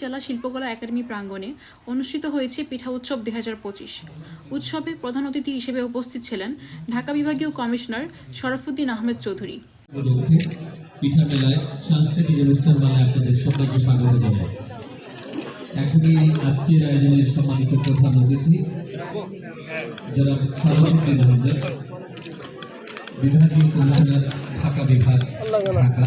জেলা শিল্পকলা একাডেমি প্রাঙ্গণে অনুষ্ঠিত হয়েছে পিঠা উৎসব 2025। উৎসবে প্রধান অতিথি হিসেবে উপস্থিত ছিলেন ঢাকা বিভাগীয় কমিশনার শরফুদ্দীন আহমেদ চৌধুরী। পিঠা মেলায় সাংস্কৃতিক অনুষ্ঠান মানে আপনাদের সবাইকে স্বাগত জানাই। এখনই আজকের আয়োজনের সম্মানিত প্রধান অতিথি যারা শরফুদ্দীন আহমেদ, বিভাগীয় কমিশনার ঢাকা বিভাগ ঢাকা,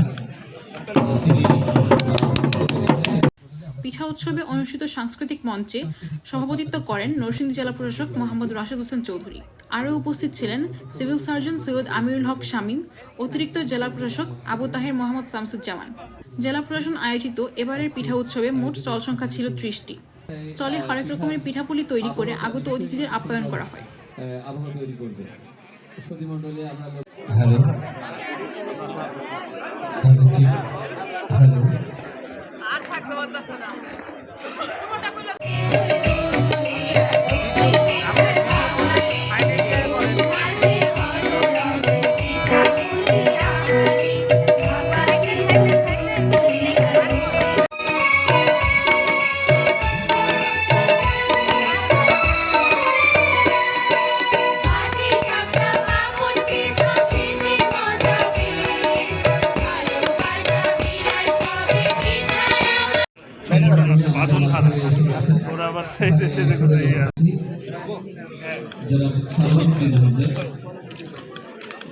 পিঠা উৎসবে অনুষ্ঠিত সাংস্কৃতিক মঞ্চে সভাপতিত্ব করেন নরসিংদী জেলা প্রশাসক মোহাম্মদ রাশেদ হোসেন চৌধুরী। আরও উপস্থিত ছিলেন সিভিল সার্জন সৈয়দ আমিরুল হক শামীম, অতিরিক্ত জেলা প্রশাসক আবু তাহের মোহাম্মদ শামসুজ্জামান। জেলা প্রশাসন আয়োজিত এবারের পিঠা উৎসবে মোট স্টল সংখ্যা ছিল 30টি। স্টলে হরেক রকমের পিঠাপুলি তৈরি করে আগত অতিথিদের আপ্যায়ন করা হয়। আর থাকতে পারতেছে না।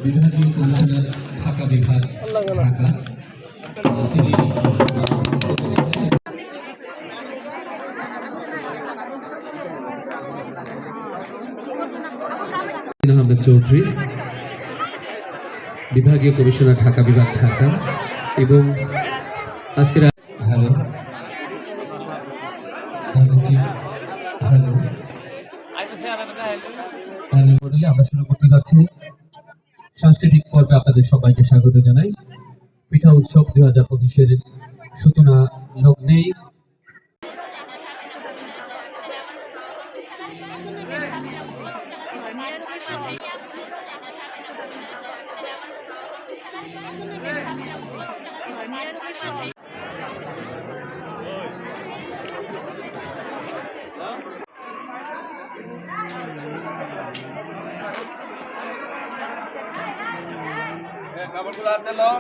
বিভাগীয় কমিশনার ঢাকা বিভাগ ঢাকা, আহমেদ চৌধুরী, বিভাগীয় কমিশনার ঢাকা বিভাগ ঢাকা। এবং আজকের আমরা শুরু করতে যাচ্ছি সাংস্কৃতিক পর্বে। আপনাদের সবাইকে স্বাগত জানাই। পিঠা উৎসব 2025-এর সূচনা লগ্নেই খাবারগুলো হাতে নাও।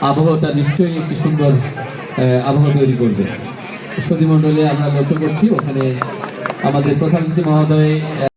আবহাওয়াটা নিশ্চয়ই একটি সুন্দর আবহাওয়া তৈরি করবে। সুধী মণ্ডলে আমরা লক্ষ্য করছি ওখানে আমাদের প্রধানমন্ত্রী মহোদয়